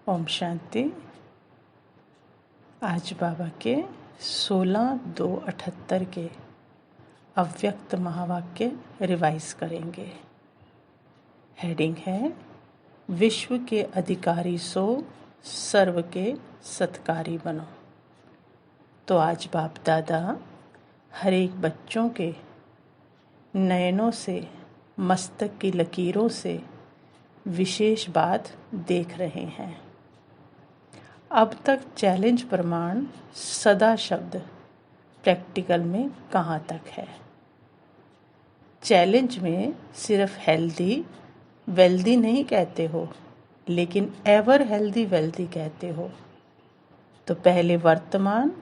ओम शांति। आज बाबा के 16/2/78 के अव्यक्त महावाक्य रिवाइज करेंगे। हेडिंग है विश्व के अधिकारी सो सर्व के सत्कारी बनो। तो आज बाप दादा हर एक बच्चों के नयनों से, मस्तक की लकीरों से विशेष बात देख रहे हैं। अब तक चैलेंज प्रमाण सदा शब्द प्रैक्टिकल में कहाँ तक है। चैलेंज में सिर्फ हेल्दी वेल्दी नहीं कहते हो, लेकिन एवर हेल्दी वेल्दी कहते हो। तो पहले वर्तमान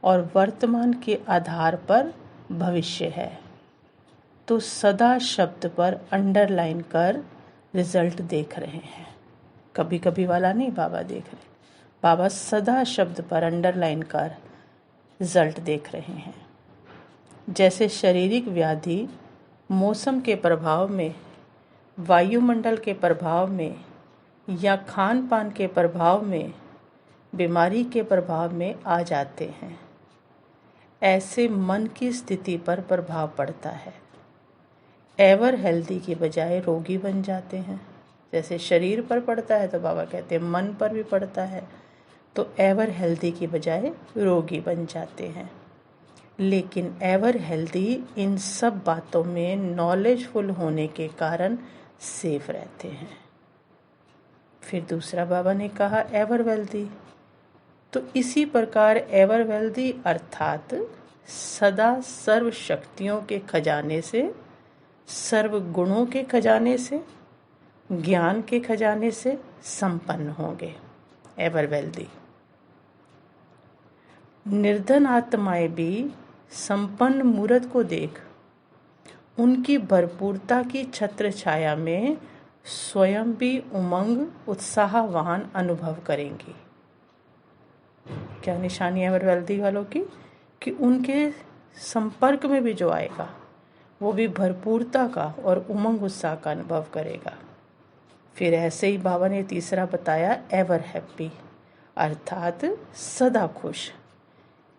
और वर्तमान के आधार पर भविष्य है। तो सदा शब्द पर अंडरलाइन कर रिजल्ट देख रहे हैं। कभी कभी वाला नहीं बाबा देख रहे, बाबा सदा शब्द पर अंडरलाइन कर रिजल्ट देख रहे हैं। जैसे शारीरिक व्याधि मौसम के प्रभाव में, वायुमंडल के प्रभाव में या खान पान के प्रभाव में, बीमारी के प्रभाव में आ जाते हैं, ऐसे मन की स्थिति पर प्रभाव पड़ता है। एवर हेल्दी के बजाय रोगी बन जाते हैं। जैसे शरीर पर पड़ता है तो बाबा कहते हैं मन पर भी पड़ता है, तो एवर हेल्दी की बजाय रोगी बन जाते हैं। लेकिन एवर हेल्दी इन सब बातों में नॉलेजफुल होने के कारण सेफ रहते हैं। फिर दूसरा बाबा ने कहा एवर वेल्दी। तो इसी प्रकार एवर वेल्दी अर्थात सदा सर्व शक्तियों के खजाने से, सर्व गुणों के खजाने से, ज्ञान के खजाने से संपन्न होंगे। Ever wealthy. निर्धन आत्माएं भी संपन्न मूर्त को देख उनकी भरपूरता की छत्र छाया में स्वयं भी उमंग उत्साहवान अनुभव करेंगी। क्या निशानी एवर वेल्दी वालों की? कि उनके संपर्क में भी जो आएगा वो भी भरपूरता का और उमंग उत्साह का अनुभव करेगा। फिर ऐसे ही बाबा ने तीसरा बताया एवर हैप्पी अर्थात सदा खुश।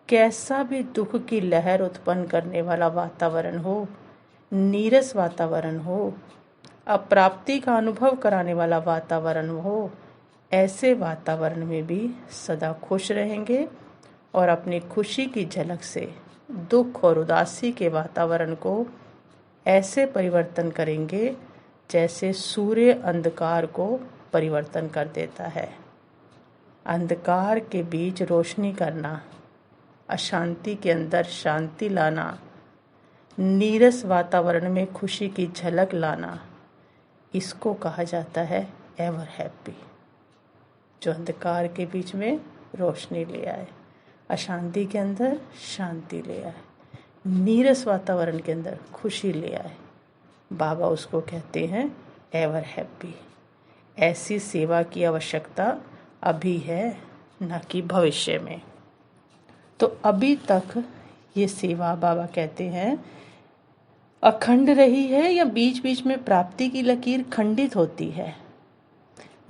कैसा भी दुख की लहर उत्पन्न करने वाला वातावरण हो, नीरस वातावरण हो, अप्राप्ति का अनुभव कराने वाला वातावरण हो, ऐसे वातावरण में भी सदा खुश रहेंगे और अपनी खुशी की झलक से दुख और उदासी के वातावरण को ऐसे परिवर्तन करेंगे जैसे सूर्य अंधकार को परिवर्तन कर देता है। अंधकार के बीच रोशनी करना, अशांति के अंदर शांति लाना, नीरस वातावरण में खुशी की झलक लाना, इसको कहा जाता है एवर हैप्पी। जो अंधकार के बीच में रोशनी ले आए, अशांति के अंदर शांति ले आए, नीरस वातावरण के अंदर खुशी ले आए, बाबा उसको कहते हैं एवर हैप्पी। ऐसी सेवा की आवश्यकता अभी है, न कि भविष्य में। तो अभी तक ये सेवा बाबा कहते हैं अखंड रही है या बीच बीच में प्राप्ति की लकीर खंडित होती है।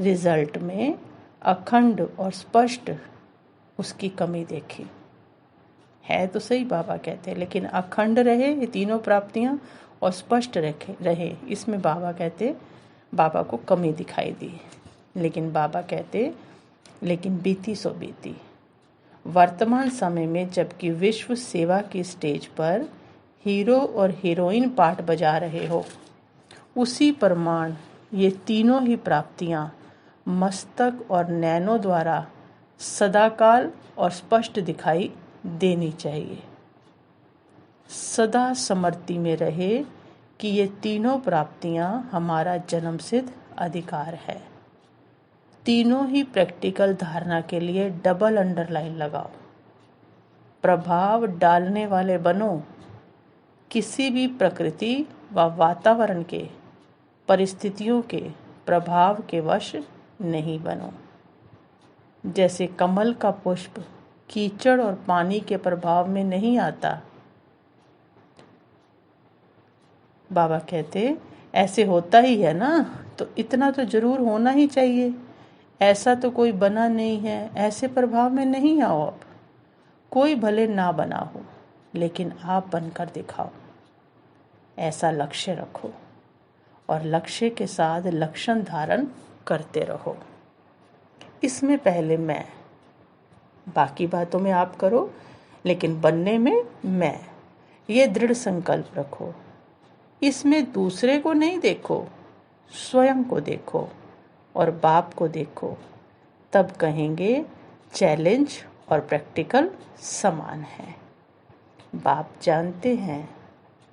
रिजल्ट में अखंड और स्पष्ट उसकी कमी देखी है। तो सही बाबा कहते हैं, लेकिन अखंड रहे ये तीनों प्राप्तियां और स्पष्ट रहे, इसमें बाबा कहते बाबा को कमी दिखाई दी। लेकिन बाबा कहते लेकिन बीती सो बीती। वर्तमान समय में जबकि विश्व सेवा की स्टेज पर हीरो और हीरोइन पार्ट बजा रहे हो, उसी प्रमाण ये तीनों ही प्राप्तियां मस्तक और नैनों द्वारा सदाकाल और स्पष्ट दिखाई देनी चाहिए। सदा स्मृति में रहे कि ये तीनों प्राप्तियां हमारा जन्मसिद्ध अधिकार है। तीनों ही प्रैक्टिकल धारणा के लिए डबल अंडरलाइन लगाओ। प्रभाव डालने वाले बनो, किसी भी प्रकृति व वातावरण के, परिस्थितियों के प्रभाव के वश नहीं बनो। जैसे कमल का पुष्प कीचड़ और पानी के प्रभाव में नहीं आता, बाबा कहते ऐसे होता ही है ना, तो इतना तो जरूर होना ही चाहिए। ऐसा तो कोई बना नहीं है, ऐसे प्रभाव में नहीं आओ। अब कोई भले ना बना हो, लेकिन आप बनकर दिखाओ। ऐसा लक्ष्य रखो और लक्ष्य के साथ लक्षण धारण करते रहो। इसमें पहले मैं, बाकी बातों में आप करो, लेकिन बनने में मैं, ये दृढ़ संकल्प रखो। इसमें दूसरे को नहीं देखो, स्वयं को देखो और बाप को देखो। तब कहेंगे चैलेंज और प्रैक्टिकल समान है। बाप जानते हैं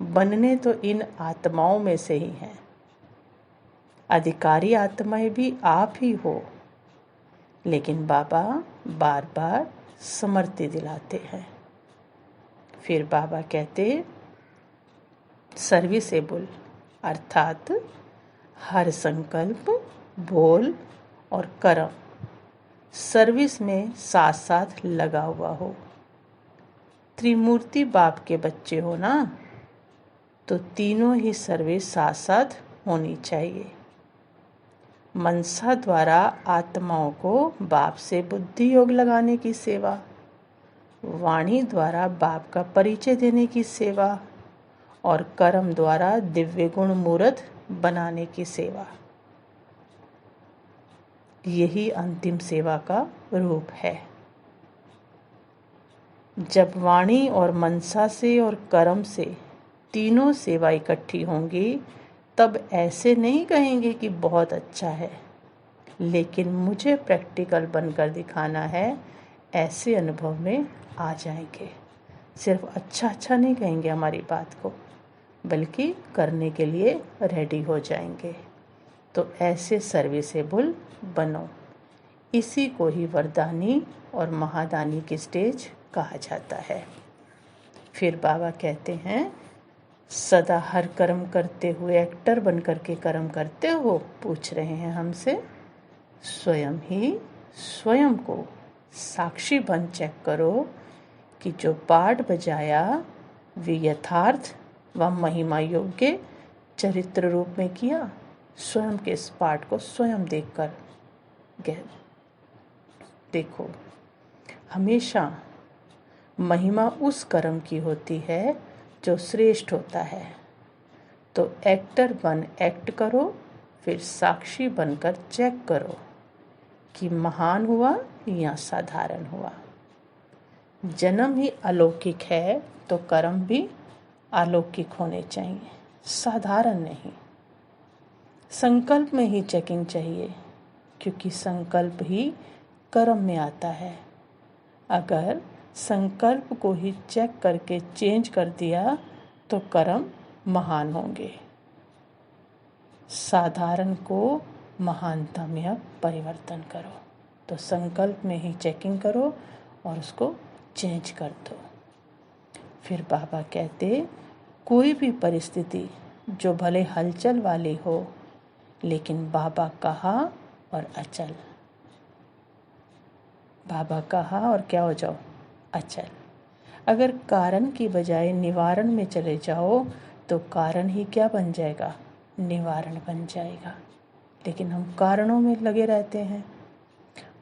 बनने तो इन आत्माओं में से ही हैं। अधिकारी आत्माएं भी आप ही हो, लेकिन बाबा बार बार स्मृति दिलाते हैं। फिर बाबा कहते सर्विसेबल, अर्थात हर संकल्प, बोल और कर्म सर्विस में साथ साथ लगा हुआ हो। त्रिमूर्ति बाप के बच्चे हो ना, तो तीनों ही सर्विस साथ साथ होनी चाहिए। मनसा द्वारा आत्माओं को बाप से बुद्धि योग लगाने की सेवा, वाणी द्वारा बाप का परिचय देने की सेवा और कर्म द्वारा दिव्य गुण मूर्त बनाने की सेवा। यही अंतिम सेवा का रूप है। जब वाणी और मनसा से और कर्म से तीनों सेवा इकट्ठी होंगी, तब ऐसे नहीं कहेंगे कि बहुत अच्छा है, लेकिन मुझे प्रैक्टिकल बनकर दिखाना है, ऐसे अनुभव में आ जाएंगे। सिर्फ अच्छा अच्छा नहीं कहेंगे हमारी बात को, बल्कि करने के लिए रेडी हो जाएंगे। तो ऐसे सर्विसेबल बनो। इसी को ही वरदानी और महादानी की स्टेज कहा जाता है। फिर बाबा कहते हैं सदा हर कर्म करते हुए एक्टर बनकर के कर्म करते हो, पूछ रहे हैं हमसे। स्वयं ही स्वयं को साक्षी बन चेक करो कि जो पाठ बजाया वे यथार्थ व महिमा योग्य चरित्र रूप में किया। स्वयं के इस पाठ को स्वयं देखकर देखो। हमेशा महिमा उस कर्म की होती है जो श्रेष्ठ होता है। तो एक्टर बन एक्ट करो, फिर साक्षी बनकर चेक करो कि महान हुआ या साधारण हुआ। जन्म ही अलौकिक है तो कर्म भी अलौकिक होने चाहिए, साधारण नहीं। संकल्प में ही चेकिंग चाहिए, क्योंकि संकल्प ही कर्म में आता है। अगर संकल्प को ही चेक करके चेंज कर दिया तो कर्म महान होंगे। साधारण को महानता में अब परिवर्तन करो। तो संकल्प में ही चेकिंग करो और उसको चेंज कर दो। फिर बाबा कहते कोई भी परिस्थिति जो भले हलचल वाली हो, लेकिन बाबा कहा और अचल। बाबा कहा और क्या हो जाओ, अचल। अगर कारण की बजाय निवारण में चले जाओ तो कारण ही क्या बन जाएगा, निवारण बन जाएगा। लेकिन हम कारणों में लगे रहते हैं।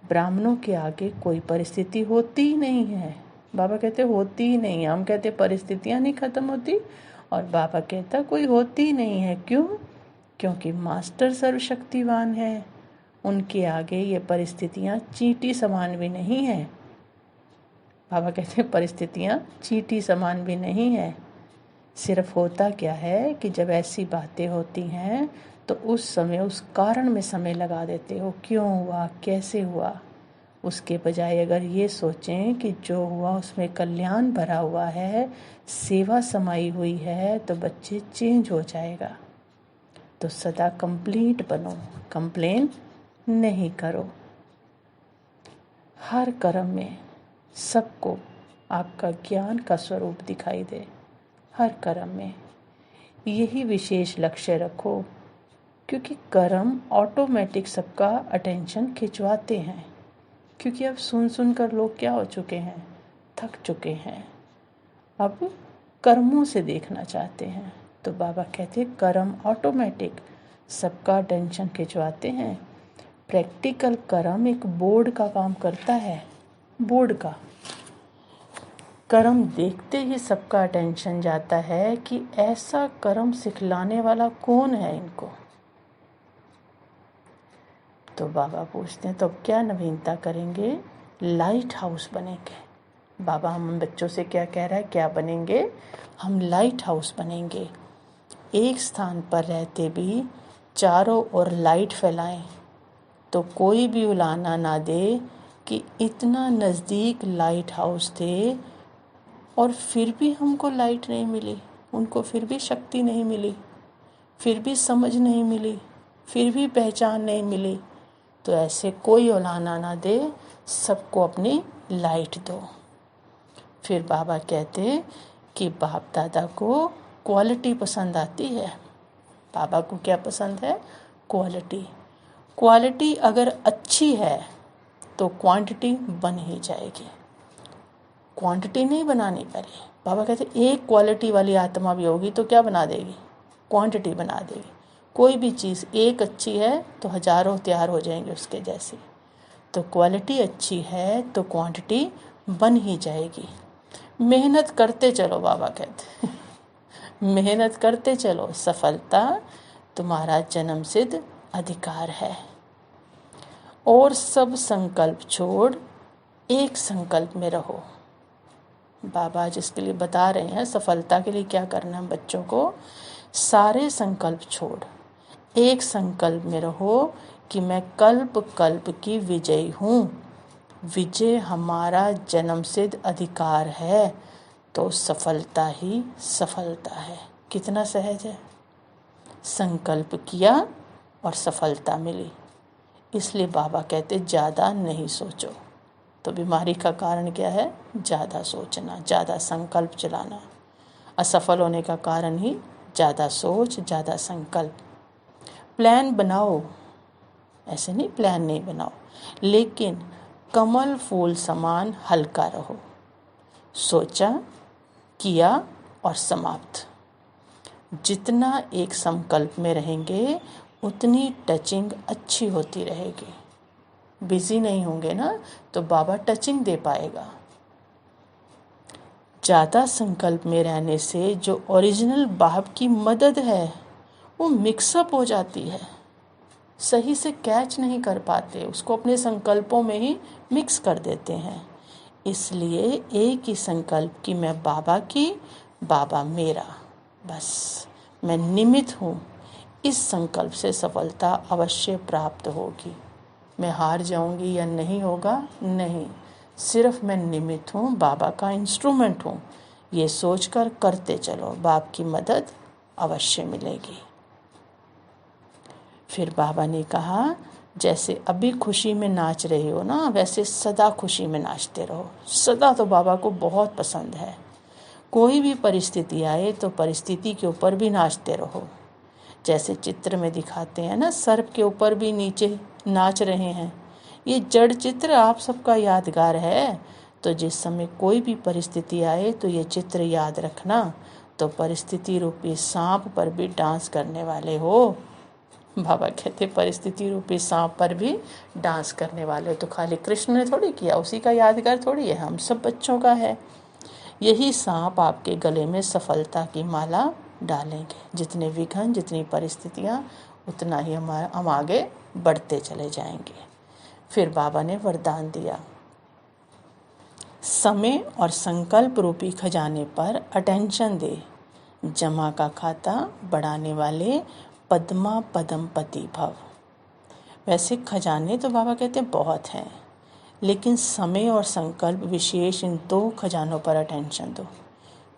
ब्राह्मणों के आगे कोई परिस्थिति होती ही नहीं है। बाबा कहते होती ही नहीं है। हम कहते परिस्थितियां नहीं खत्म होती, और बाबा कहता कोई होती ही नहीं है। क्यों? क्योंकि मास्टर सर्वशक्तिवान है। उनके आगे ये परिस्थितियां चींटी समान भी नहीं है। बाबा कहते हैं परिस्थितियां चींटी समान भी नहीं है। सिर्फ होता क्या है कि जब ऐसी बातें होती हैं तो उस समय उस कारण में समय लगा देते हो, क्यों हुआ, कैसे हुआ। उसके बजाय अगर ये सोचें कि जो हुआ उसमें कल्याण भरा हुआ है, सेवा समाई हुई है, तो बच्चे चेंज हो जाएगा। तो सदा कंप्लीट बनो, कंप्लेन नहीं करो। हर कर्म में सबको आपका ज्ञान का स्वरूप दिखाई दे। हर कर्म में यही विशेष लक्ष्य रखो, क्योंकि कर्म ऑटोमेटिक सबका अटेंशन खिंचवाते हैं। क्योंकि अब सुन सुन कर लोग क्या हो चुके हैं, थक चुके हैं। अब कर्मों से देखना चाहते हैं। तो बाबा कहते कर्म ऑटोमेटिक सबका अटेंशन खिंचवाते हैं। प्रैक्टिकल कर्म एक बोर्ड का काम करता है। बोर्ड का कर्म देखते ही सबका अटेंशन जाता है कि ऐसा कर्म सिखलाने वाला कौन है इनको। तो बाबा पूछते हैं तो अब क्या नवीनता करेंगे? लाइट हाउस बनेंगे। बाबा हम बच्चों से क्या कह रहा है? क्या बनेंगे? हम लाइट हाउस बनेंगे। एक स्थान पर रहते भी चारों ओर लाइट फैलाएं तो कोई भी उलाहना ना दे कि इतना नज़दीक लाइट हाउस थे और फिर भी हमको लाइट नहीं मिली, उनको फिर भी शक्ति नहीं मिली, फिर भी समझ नहीं मिली, फिर भी पहचान नहीं मिली। तो ऐसे कोई उलाहना ना दे, सबको अपनी लाइट दो। फिर बाबा कहते कि बाप दादा को क्वालिटी पसंद आती है। बाबा को क्या पसंद है? क्वालिटी। क्वालिटी अगर अच्छी है तो क्वांटिटी बन ही जाएगी। क्वांटिटी नहीं बनानी पड़ेगी। बाबा कहते एक क्वालिटी वाली आत्मा भी होगी तो क्या बना देगी? क्वांटिटी बना देगी। कोई भी चीज़ एक अच्छी है तो हजारों तैयार हो जाएंगे उसके जैसी। तो क्वालिटी अच्छी है तो क्वांटिटी बन ही जाएगी। मेहनत करते चलो, बाबा कहते मेहनत करते चलो, सफलता तुम्हारा जन्मसिद्ध अधिकार है। और सब संकल्प छोड़ एक संकल्प में रहो। बाबा जिसके लिए बता रहे हैं सफलता के लिए क्या करना है बच्चों को, सारे संकल्प छोड़ एक संकल्प में रहो कि मैं कल्प कल्प की विजयी हूँ। विजय हमारा जन्मसिद्ध अधिकार है तो सफलता ही सफलता है। कितना सहज है। संकल्प किया और सफलता मिली। इसलिए बाबा कहते ज़्यादा नहीं सोचो। तो बीमारी का कारण क्या है? ज़्यादा सोचना, ज़्यादा संकल्प चलाना। असफल होने का कारण ही ज़्यादा सोच, ज़्यादा संकल्प। प्लान बनाओ, ऐसे नहीं प्लान नहीं बनाओ, लेकिन कमल फूल समान हल्का रहो। सोचा, किया और समाप्त। जितना एक संकल्प में रहेंगे उतनी टचिंग अच्छी होती रहेगी। बिजी नहीं होंगे ना तो बाबा टचिंग दे पाएगा। ज़्यादा संकल्प में रहने से जो ओरिजिनल बाप की मदद है वो मिक्सअप हो जाती है, सही से कैच नहीं कर पाते, उसको अपने संकल्पों में ही मिक्स कर देते हैं। इसलिए एक ही संकल्प कि मैं बाबा की, बाबा मेरा, बस मैं निमित्त हूँ। इस संकल्प से सफलता अवश्य प्राप्त होगी। मैं हार जाऊंगी या नहीं होगा, नहीं, सिर्फ मैं निमित्त हूँ, बाबा का इंस्ट्रूमेंट हूँ। ये सोचकर करते चलो, बाप की मदद अवश्य मिलेगी। फिर बाबा ने कहा जैसे अभी खुशी में नाच रहे हो ना, वैसे सदा खुशी में नाचते रहो। सदा तो बाबा को बहुत पसंद है। कोई भी परिस्थिति आए तो परिस्थिति के ऊपर भी नाचते रहो। जैसे चित्र में दिखाते हैं ना, सर्प के ऊपर भी नीचे नाच रहे हैं। ये जड़ चित्र आप सबका यादगार है। तो जिस समय कोई भी परिस्थिति आए तो ये चित्र याद रखना। तो परिस्थिति रूपी सांप पर भी डांस करने वाले हो। बाबा कहते परिस्थिति रूपी सांप पर भी डांस करने वाले हो। तो खाली कृष्ण ने थोड़ी किया, उसी का यादगार थोड़ी है, हम सब बच्चों का है। यही सांप आपके गले में सफलता की माला डालेंगे। जितने विघ्न, जितनी परिस्थितियाँ, उतना ही हम आगे बढ़ते चले जाएंगे। फिर बाबा ने वरदान दिया, समय और संकल्प रूपी खजाने पर अटेंशन दे। जमा का खाता बढ़ाने वाले पद्मा पदमपति भव। वैसे खजाने तो बाबा कहते बहुत हैं, लेकिन समय और संकल्प विशेष इन 2 खजानों पर अटेंशन दो,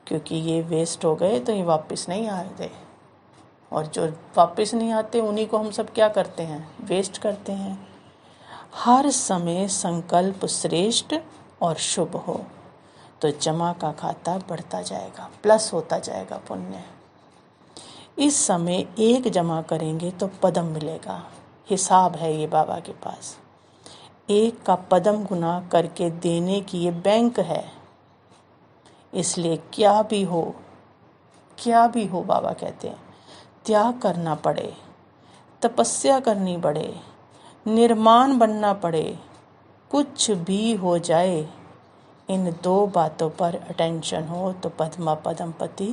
क्योंकि ये वेस्ट हो गए तो ये वापस नहीं आते। और जो वापस नहीं आते उन्हीं को हम सब क्या करते हैं? वेस्ट करते हैं। हर समय संकल्प श्रेष्ठ और शुभ हो तो जमा का खाता बढ़ता जाएगा, प्लस होता जाएगा पुण्य। इस समय 1 जमा करेंगे तो पदम मिलेगा। हिसाब है ये बाबा के पास। 1 का पदम गुना करके देने की ये बैंक है। इसलिए क्या भी हो बाबा कहते हैं, त्याग करना पड़े, तपस्या करनी पड़े, निर्माण बनना पड़े, कुछ भी हो जाए, इन 2 बातों पर अटेंशन हो तो पद्मा पद्मपति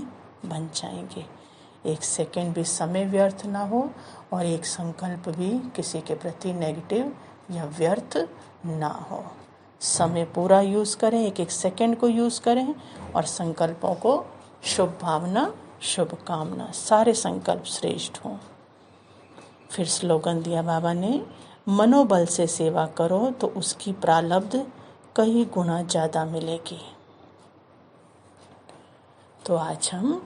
बन जाएंगे। 1 सेकंड भी समय व्यर्थ ना हो और एक संकल्प भी किसी के प्रति नेगेटिव या व्यर्थ ना हो। समय पूरा यूज़ करें, 1 सेकंड को यूज़ करें और संकल्पों को शुभ भावना, शुभकामना, सारे संकल्प श्रेष्ठ हों। फिर स्लोगन दिया बाबा ने, मनोबल से सेवा करो तो उसकी प्रालब्ध कई गुना ज़्यादा मिलेगी। तो आज हम,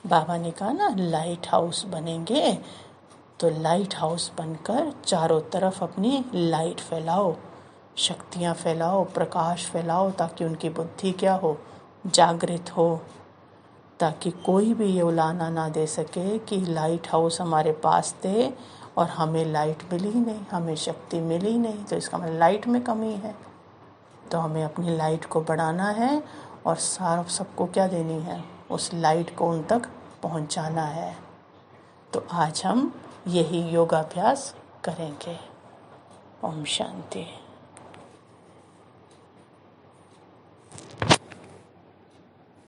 बाबा ने कहा ना, लाइट हाउस बनेंगे, तो लाइट हाउस बनकर चारों तरफ अपनी लाइट फैलाओ, शक्तियाँ फैलाओ, प्रकाश फैलाओ, ताकि उनकी बुद्धि क्या हो, जागृत हो, ताकि कोई भी ये उलाहना ना दे सके कि लाइट हाउस हमारे पास थे और हमें लाइट मिली ही नहीं, हमें शक्ति मिली ही नहीं, तो इसका मतलब लाइट में कमी है। तो हमें अपनी लाइट को बढ़ाना है और सबको क्या देनी है, उस लाइट को उन तक पहुंचाना है। तो आज हम यही योगाभ्यास करेंगे। ओम शांति।